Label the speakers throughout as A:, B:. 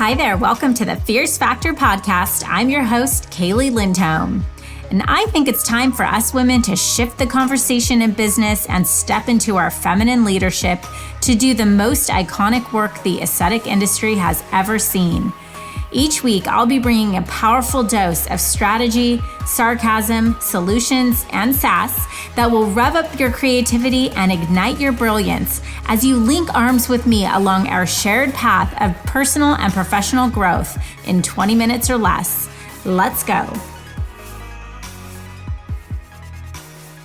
A: Hi there, welcome to the Fierce Factor podcast. I'm your host, Kaylee Lindholm. And I think it's time for us women to shift the conversation in business and step into our feminine leadership to do the most iconic work the aesthetic industry has ever seen. Each week, I'll be bringing a powerful dose of strategy, sarcasm, solutions, and sass that will rev up your creativity and ignite your brilliance as you link arms with me along our shared path of personal and professional growth in 20 minutes or less. Let's go.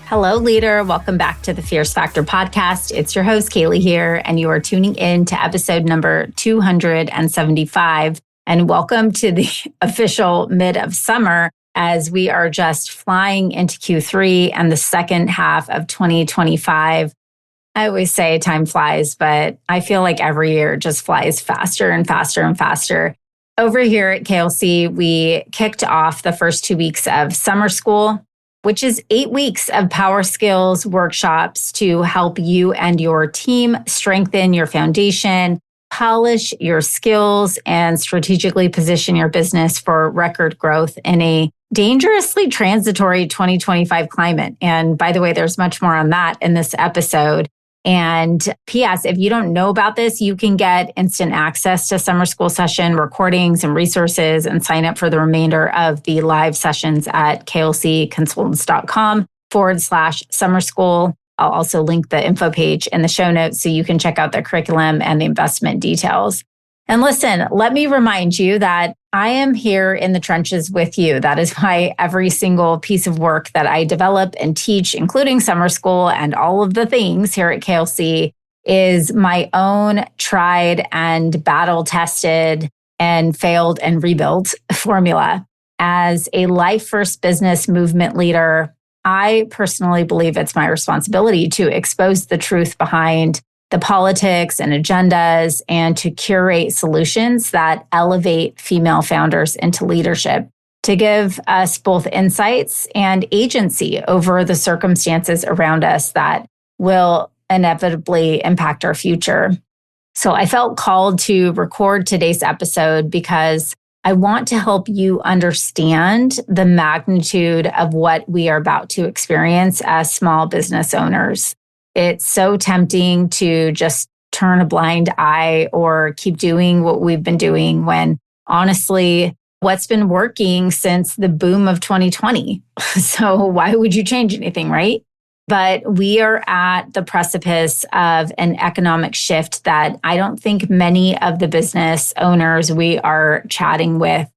A: Hello, leader. Welcome back to the Fierce Factor podcast. It's your host, Kaylee here, and you are tuning in to episode number 275. And welcome to the official mid of summer as we are just flying into Q3 and the second half of 2025. I always say time flies, but I feel like every year just flies faster and faster and faster. Over here at KLC, we kicked off the first 2 weeks of summer school, which is 8 weeks of power skills workshops to help you and your team strengthen your foundation, polish your skills, and strategically position your business for record growth in a dangerously transitory 2025 climate. And by the way, there's much more on that in this episode. And P.S., if you don't know about this, you can get instant access to summer school session recordings and resources and sign up for the remainder of the live sessions at klcconsultants.com/summer school. I'll also link the info page in the show notes so you can check out the curriculum and the investment details. And listen, let me remind you that I am here in the trenches with you. That is why every single piece of work that I develop and teach, including summer school and all of the things here at KLC, is my own tried and battle-tested and failed and rebuilt formula. As a life first business movement leader, I personally believe it's my responsibility to expose the truth behind the politics and agendas and to curate solutions that elevate female founders into leadership, to give us both insights and agency over the circumstances around us that will inevitably impact our future. So I felt called to record today's episode because I want to help you understand the magnitude of what we are about to experience as small business owners. It's so tempting to just turn a blind eye or keep doing what we've been doing when honestly, what's been working since the boom of 2020? So why would you change anything, right? But we are at the precipice of an economic shift that I don't think many of the business owners we are chatting with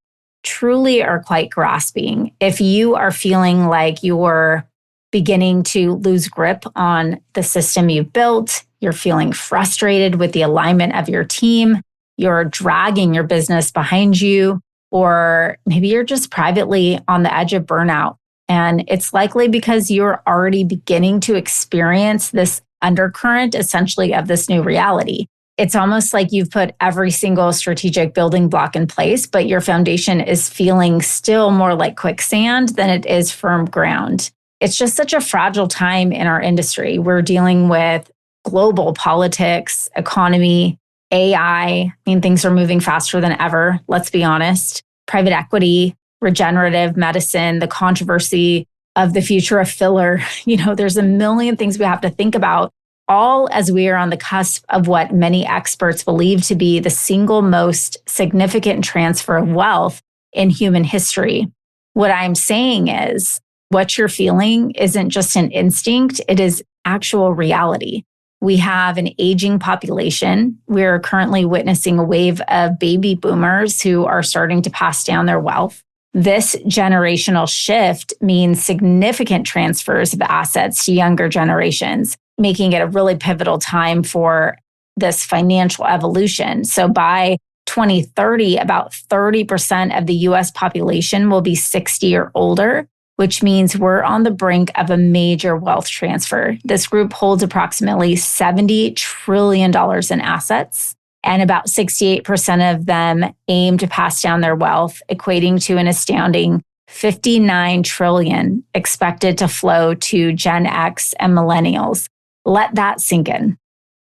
A: truly are quite grasping. If you are feeling like you're beginning to lose grip on the system you've built, you're feeling frustrated with the alignment of your team, you're dragging your business behind you, or maybe you're just privately on the edge of burnout. And it's likely because you're already beginning to experience this undercurrent, essentially, of this new reality. It's almost like you've put every single strategic building block in place, but your foundation is feeling still more like quicksand than it is firm ground. It's just such a fragile time in our industry. We're dealing with global politics, economy, AI. I mean, things are moving faster than ever, let's be honest. Private equity, regenerative medicine, the controversy of the future of filler. There's a million things we have to think about, all as we are on the cusp of what many experts believe to be the single most significant transfer of wealth in human history. What I'm saying is, what you're feeling isn't just an instinct, it is actual reality. We have an aging population. We're currently witnessing a wave of baby boomers who are starting to pass down their wealth. This generational shift means significant transfers of assets to younger generations, making it a really pivotal time for this financial evolution. So by 2030, about 30% of the US population will be 60 or older, which means we're on the brink of a major wealth transfer. This group holds approximately $70 trillion in assets, and about 68% of them aim to pass down their wealth, equating to an astounding $59 trillion expected to flow to Gen X and Millennials. Let that sink in.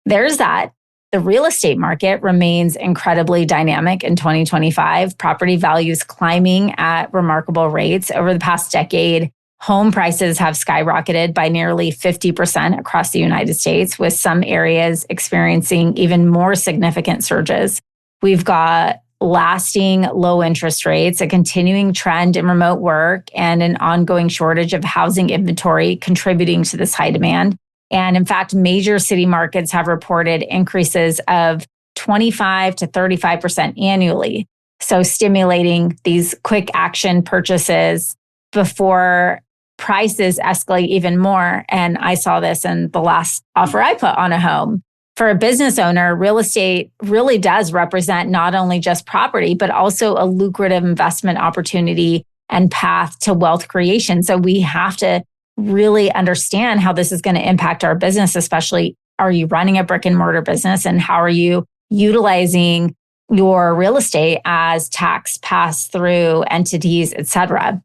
A: There's that. The real estate market remains incredibly dynamic in 2025. Property values climbing at remarkable rates. Over the past decade, home prices have skyrocketed by nearly 50% across the United States, with some areas experiencing even more significant surges. We've got lasting low interest rates, a continuing trend in remote work, and an ongoing shortage of housing inventory contributing to this high demand. And in fact, major city markets have reported increases of 25 to 35% annually. So stimulating these quick action purchases before prices escalate even more. And I saw this in the last offer I put on a home. For a business owner, real estate really does represent not only just property, but also a lucrative investment opportunity and path to wealth creation. So we have to really understand how this is going to impact our business, especially are you running a brick and mortar business and how are you utilizing your real estate as tax pass-through entities, et cetera.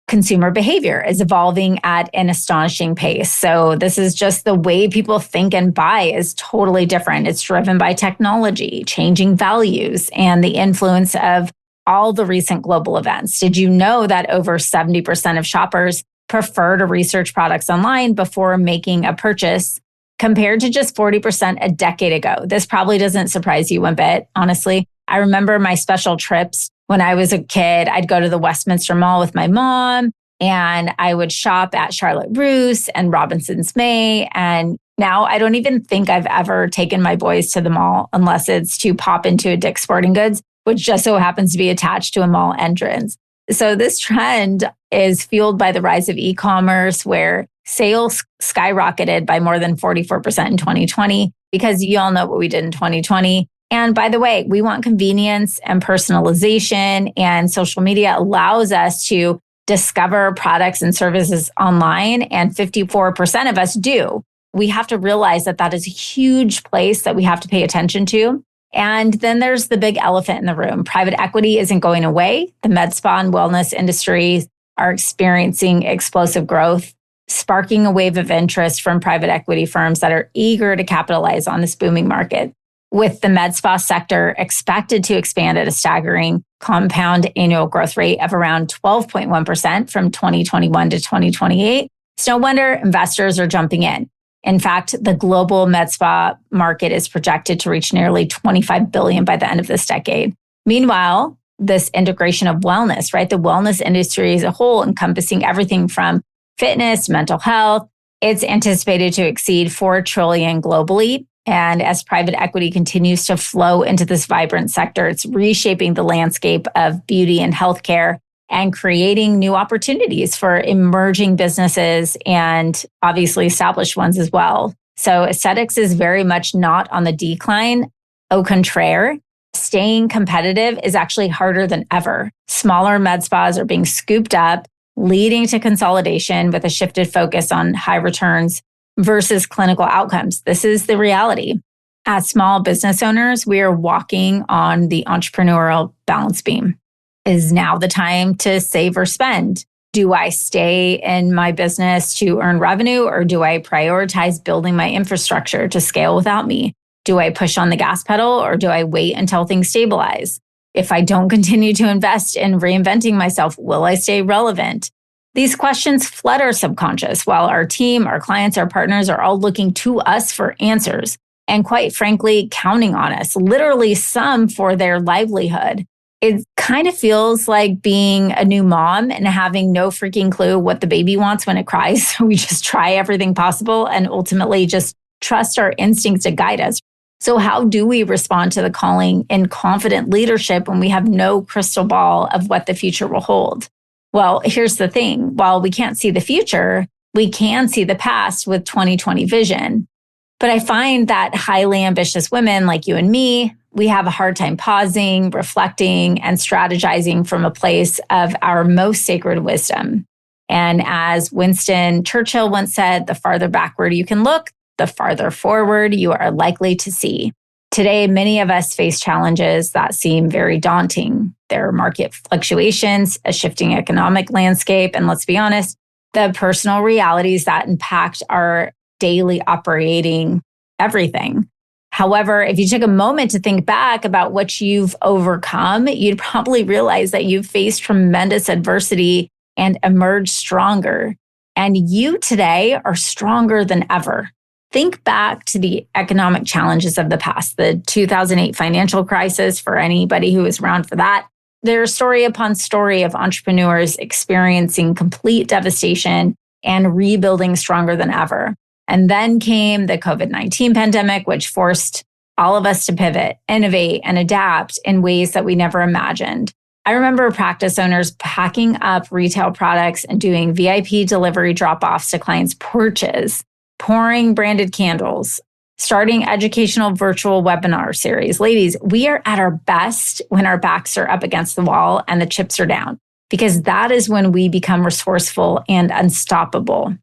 A: Consumer behavior is evolving at an astonishing pace. So this is just the way people think and buy is totally different. It's driven by technology, changing values, and the influence of all the recent global events. Did you know that over 70% of shoppers prefer to research products online before making a purchase, compared to just 40% a decade ago? This probably doesn't surprise you one bit, honestly. I remember my special trips when I was a kid. I'd go to the Westminster Mall with my mom, and I would shop at Charlotte Russe and Robinson's May. And now I don't even think I've ever taken my boys to the mall unless it's to pop into a Dick's Sporting Goods, which just so happens to be attached to a mall entrance. So this trend is fueled by the rise of e-commerce, where sales skyrocketed by more than 44% in 2020, because you all know what we did in 2020. And by the way, we want convenience and personalization, and social media allows us to discover products and services online, and 54% of us do. We have to realize that that is a huge place that we have to pay attention to. And then there's the big elephant in the room. Private equity isn't going away. The med spa and wellness industries are experiencing explosive growth, sparking a wave of interest from private equity firms that are eager to capitalize on this booming market. With the med spa sector expected to expand at a staggering compound annual growth rate of around 12.1% from 2021 to 2028, it's no wonder investors are jumping in. In fact, the global med spa market is projected to reach nearly $25 billion by the end of this decade. Meanwhile, this integration of wellness, right? The wellness industry as a whole, encompassing everything from fitness, mental health, it's anticipated to exceed $4 trillion globally. And as private equity continues to flow into this vibrant sector, it's reshaping the landscape of beauty and healthcare and creating new opportunities for emerging businesses and obviously established ones as well. So aesthetics is very much not on the decline. Au contraire, staying competitive is actually harder than ever. Smaller med spas are being scooped up, leading to consolidation with a shifted focus on high returns versus clinical outcomes. This is the reality. As small business owners, we are walking on the entrepreneurial balance beam. Is now the time to save or spend? Do I stay in my business to earn revenue, or do I prioritize building my infrastructure to scale without me? Do I push on the gas pedal, or do I wait until things stabilize? If I don't continue to invest in reinventing myself, will I stay relevant? These questions flood our subconscious, while our team, our clients, our partners are all looking to us for answers, and quite frankly, counting on us, literally some for their livelihood. It kind of feels like being a new mom and having no freaking clue what the baby wants when it cries. So we just try everything possible and ultimately just trust our instincts to guide us. So how do we respond to the calling in confident leadership when we have no crystal ball of what the future will hold? Well, here's the thing. While we can't see the future, we can see the past with 2020 vision. But I find that highly ambitious women like you and me, we have a hard time pausing, reflecting, and strategizing from a place of our most sacred wisdom. And as Winston Churchill once said, the farther backward you can look, the farther forward you are likely to see. Today, many of us face challenges that seem very daunting. There are market fluctuations, a shifting economic landscape, and let's be honest, the personal realities that impact our daily operating everything. However, if you took a moment to think back about what you've overcome, you'd probably realize that you've faced tremendous adversity and emerged stronger. And you today are stronger than ever. Think back to the economic challenges of the past, the 2008 financial crisis, for anybody who was around for that. There's story upon story of entrepreneurs experiencing complete devastation and rebuilding stronger than ever. And then came the COVID-19 pandemic, which forced all of us to pivot, innovate, and adapt in ways that we never imagined. I remember practice owners packing up retail products and doing VIP delivery drop-offs to clients' porches, pouring branded candles, starting educational virtual webinar series. Ladies, we are at our best when our backs are up against the wall and the chips are down, because that is when we become resourceful and unstoppable.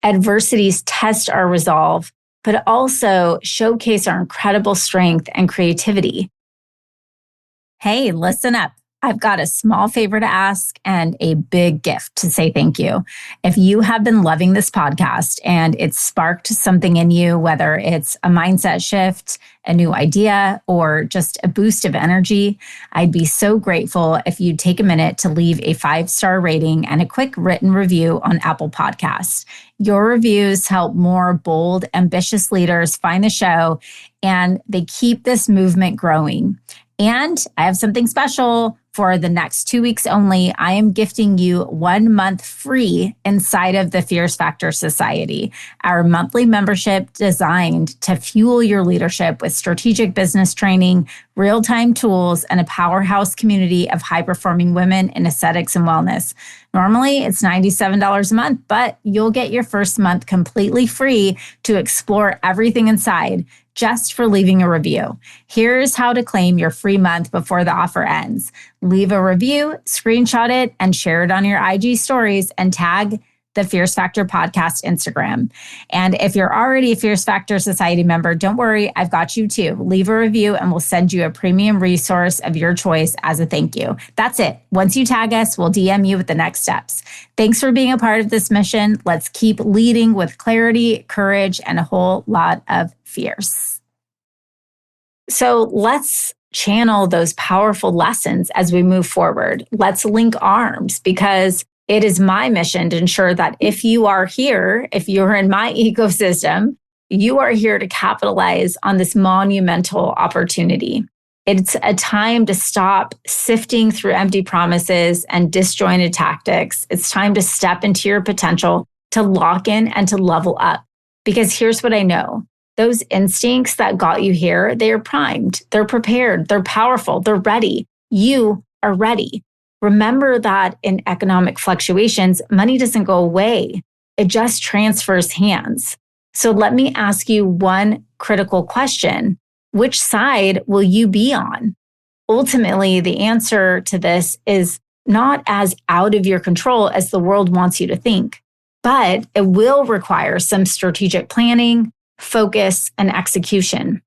A: Adversities test our resolve, but also showcase our incredible strength and creativity. Hey, listen up. I've got a small favor to ask and a big gift to say thank you. If you have been loving this podcast and it's sparked something in you, whether it's a mindset shift, a new idea, or just a boost of energy, I'd be so grateful if you'd take a minute to leave a 5-star rating and a quick written review on Apple Podcasts. Your reviews help more bold, ambitious leaders find the show, and they keep this movement growing. And I have something special. For the next 2 weeks only, I am gifting you 1 month free inside of the Fierce Factor Society, our monthly membership designed to fuel your leadership with strategic business training, real-time tools, and a powerhouse community of high-performing women in aesthetics and wellness. Normally, it's $97 a month, but you'll get your first month completely free to explore everything inside just for leaving a review. Here's how to claim your free month before the offer ends. Leave a review, screenshot it, and share it on your IG stories and tag the Fierce Factor Podcast Instagram. And if you're already a Fierce Factor Society member, don't worry, I've got you too. Leave a review and we'll send you a premium resource of your choice as a thank you. That's it. Once you tag us, we'll DM you with the next steps. Thanks for being a part of this mission. Let's keep leading with clarity, courage, and a whole lot of fierce. So let's channel those powerful lessons as we move forward. Let's link arms, because it is my mission to ensure that if you are here, if you're in my ecosystem, you are here to capitalize on this monumental opportunity. It's a time to stop sifting through empty promises and disjointed tactics. It's time to step into your potential, to lock in and to level up. Because here's what I know. Those instincts that got you here, they are primed, they're prepared, they're powerful, they're ready. You are ready. Remember that in economic fluctuations, money doesn't go away. It just transfers hands. So let me ask you one critical question. Which side will you be on? Ultimately, the answer to this is not as out of your control as the world wants you to think, but it will require some strategic planning, focus, and execution.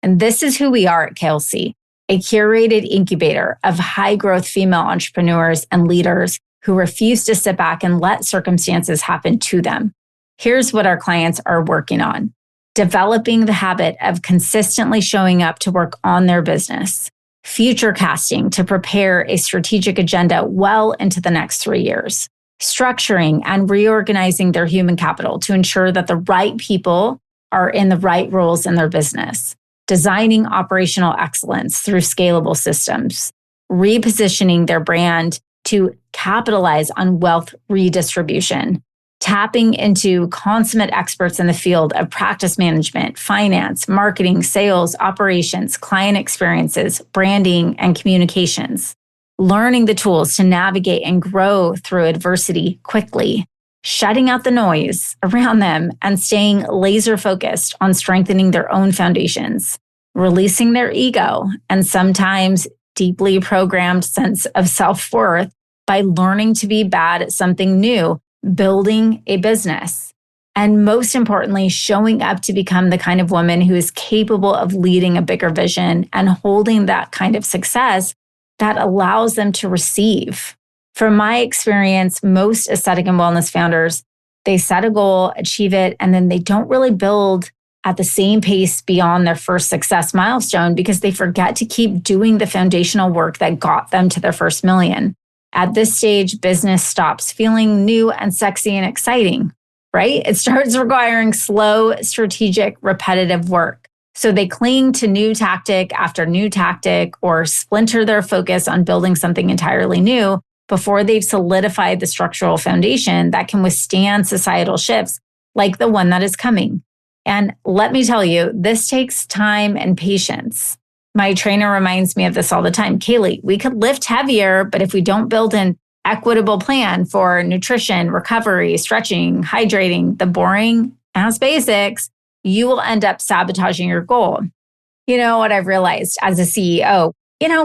A: And this is who we are at KLC, a curated incubator of high-growth female entrepreneurs and leaders who refuse to sit back and let circumstances happen to them. Here's what our clients are working on: developing the habit of consistently showing up to work on their business, future casting to prepare a strategic agenda well into the next 3 years, structuring and reorganizing their human capital to ensure that the right people are in the right roles in their business, designing operational excellence through scalable systems, repositioning their brand to capitalize on wealth redistribution, tapping into consummate experts in the field of practice management, finance, marketing, sales, operations, client experiences, branding, and communications, learning the tools to navigate and grow through adversity quickly, shutting out the noise around them and staying laser focused on strengthening their own foundations, releasing their ego and sometimes deeply programmed sense of self-worth by learning to be bad at something new, building a business, and most importantly, showing up to become the kind of woman who is capable of leading a bigger vision and holding that kind of success that allows them to receive. From my experience, most aesthetic and wellness founders, they set a goal, achieve it, and then they don't really build at the same pace beyond their first success milestone because they forget to keep doing the foundational work that got them to their first million. At this stage, business stops feeling new and sexy and exciting, right? It starts requiring slow, strategic, repetitive work. So they cling to new tactic after new tactic or splinter their focus on building something entirely new before they've solidified the structural foundation that can withstand societal shifts like the one that is coming. And let me tell you, this takes time and patience. My trainer reminds me of this all the time. Kaylee, we could lift heavier, but if we don't build an equitable plan for nutrition, recovery, stretching, hydrating, the boring ass basics, you will end up sabotaging your goal. You know what I've realized as a CEO?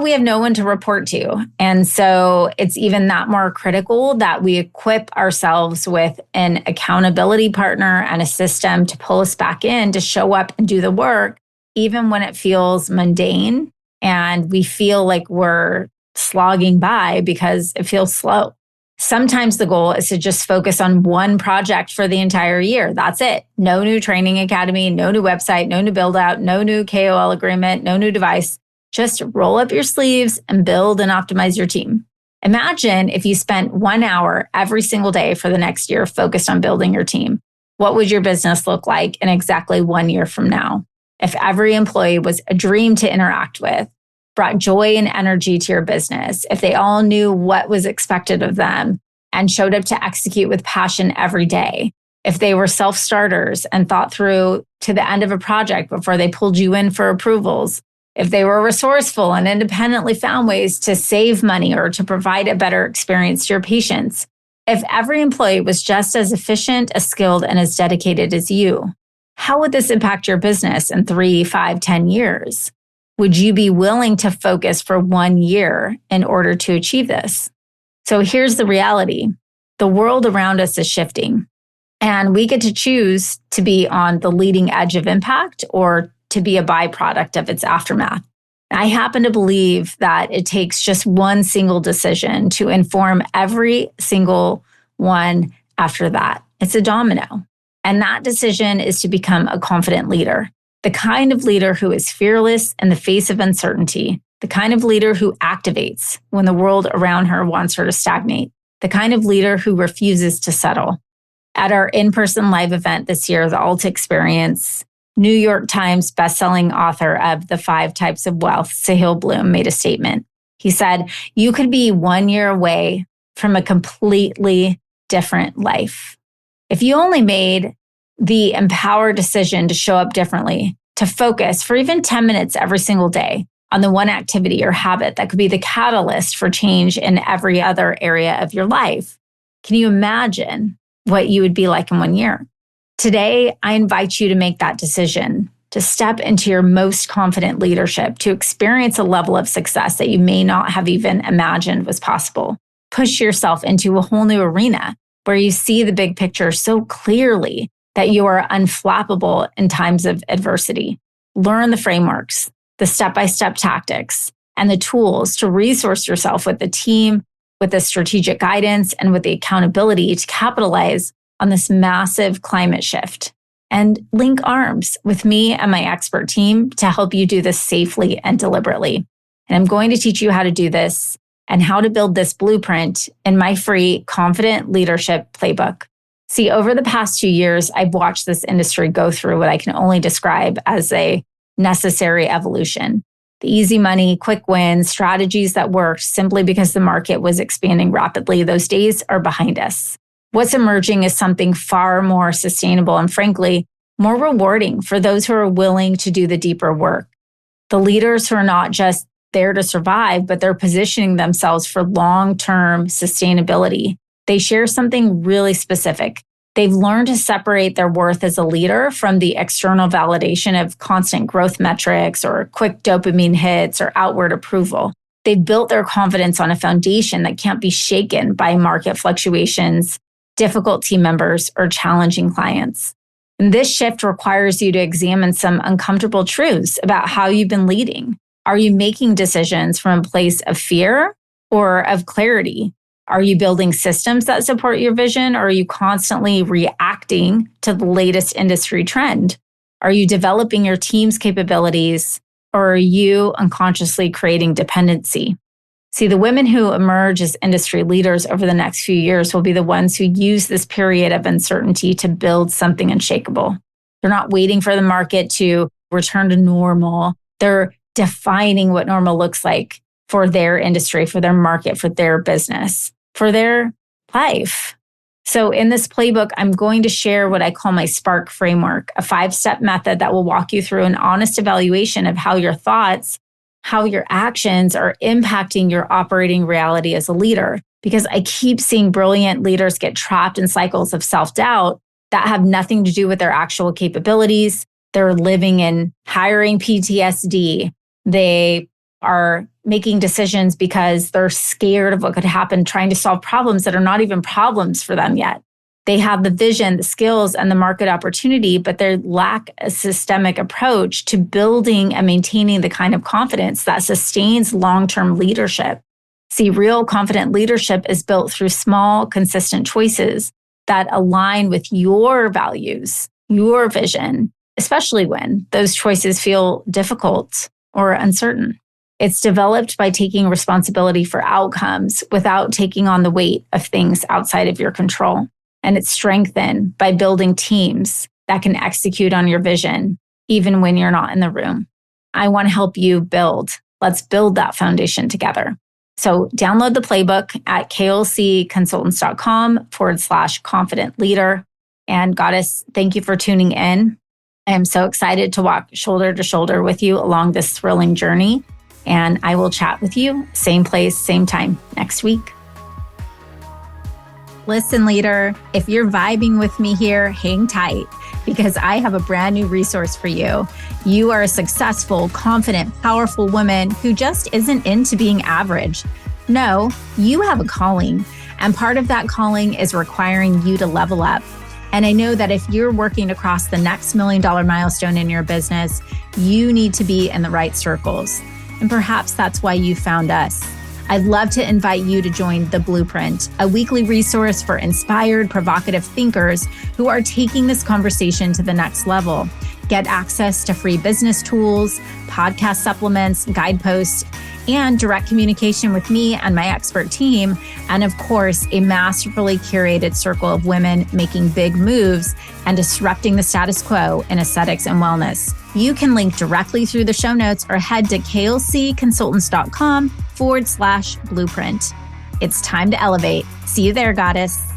A: We have no one to report to. And so it's even that more critical that we equip ourselves with an accountability partner and a system to pull us back in to show up and do the work, even when it feels mundane and we feel like we're slogging by because it feels slow. Sometimes the goal is to just focus on one project for the entire year. That's it. No new training academy, no new website, no new build out, no new KOL agreement, no new device. Just roll up your sleeves and build and optimize your team. Imagine if you spent 1 hour every single day for the next year focused on building your team. What would your business look like in exactly 1 year from now? If every employee was a dream to interact with, brought joy and energy to your business, if they all knew what was expected of them and showed up to execute with passion every day, if they were self-starters and thought through to the end of a project before they pulled you in for approvals, if they were resourceful and independently found ways to save money or to provide a better experience to your patients, if every employee was just as efficient, as skilled, and as dedicated as you, how would this impact your business in 3, 5, 10 years? Would you be willing to focus for 1 year in order to achieve this? So here's the reality. The world around us is shifting, and we get to choose to be on the leading edge of impact or to be a byproduct of its aftermath. I happen to believe that it takes just one single decision to inform every single one after that. It's a domino. And that decision is to become a confident leader, the kind of leader who is fearless in the face of uncertainty, the kind of leader who activates when the world around her wants her to stagnate, the kind of leader who refuses to settle. At our in-person live event this year, the Alt Experience, New York Times bestselling author of The 5 Types of Wealth, Sahil Bloom, made a statement. He said, you could be 1 year away from a completely different life. If you only made the empowered decision to show up differently, to focus for even 10 minutes every single day on the one activity or habit that could be the catalyst for change in every other area of your life, can you imagine what you would be like in 1 year? Today, I invite you to make that decision, to step into your most confident leadership, to experience a level of success that you may not have even imagined was possible. Push yourself into a whole new arena where you see the big picture so clearly that you are unflappable in times of adversity. Learn the frameworks, the step-by-step tactics, and the tools to resource yourself with the team, with the strategic guidance, and with the accountability to capitalize on this massive climate shift, and link arms with me and my expert team to help you do this safely and deliberately. And I'm going to teach you how to do this and how to build this blueprint in my free Confident Leadership Playbook. See, over the past 2 years, I've watched this industry go through what I can only describe as a necessary evolution. The easy money, quick wins, strategies that worked simply because the market was expanding rapidly, those days are behind us. What's emerging is something far more sustainable and, frankly, more rewarding for those who are willing to do the deeper work. The leaders who are not just there to survive, but they're positioning themselves for long-term sustainability. They share something really specific. They've learned to separate their worth as a leader from the external validation of constant growth metrics or quick dopamine hits or outward approval. They've built their confidence on a foundation that can't be shaken by market fluctuations, difficult team members, or challenging clients. And this shift requires you to examine some uncomfortable truths about how you've been leading. Are you making decisions from a place of fear or of clarity? Are you building systems that support your vision, or are you constantly reacting to the latest industry trend? Are you developing your team's capabilities, or are you unconsciously creating dependency? See, the women who emerge as industry leaders over the next few years will be the ones who use this period of uncertainty to build something unshakable. They're not waiting for the market to return to normal. They're defining what normal looks like for their industry, for their market, for their business, for their life. So in this playbook, I'm going to share what I call my SPARK framework, a 5-step method that will walk you through an honest evaluation of how your thoughts, how your actions are impacting your operating reality as a leader. Because I keep seeing brilliant leaders get trapped in cycles of self-doubt that have nothing to do with their actual capabilities. They're living in hiring PTSD. They are making decisions because they're scared of what could happen, trying to solve problems that are not even problems for them yet. They have the vision, the skills, and the market opportunity, but they lack a systemic approach to building and maintaining the kind of confidence that sustains long-term leadership. See, real confident leadership is built through small, consistent choices that align with your values, your vision, especially when those choices feel difficult or uncertain. It's developed by taking responsibility for outcomes without taking on the weight of things outside of your control. And it's strengthened by building teams that can execute on your vision, even when you're not in the room. I want to help you build. Let's build that foundation together. So download the playbook at klcconsultants.com/confident leader. And Goddess, thank you for tuning in. I am so excited to walk shoulder to shoulder with you along this thrilling journey. And I will chat with you, same place, same time next week. Listen, leader, if you're vibing with me here, hang tight because I have a brand new resource for you. You are a successful, confident, powerful woman who just isn't into being average. No, you have a calling, and part of that calling is requiring you to level up. And I know that if you're working to cross the next $1 million milestone in your business, you need to be in the right circles. And perhaps that's why you found us. I'd love to invite you to join The Blueprint, a weekly resource for inspired, provocative thinkers who are taking this conversation to the next level. Get access to free business tools, podcast supplements, guideposts, and direct communication with me and my expert team. And of course, a masterfully curated circle of women making big moves and disrupting the status quo in aesthetics and wellness. You can link directly through the show notes or head to klcconsultants.com/blueprint. It's time to elevate. See you there, Goddess.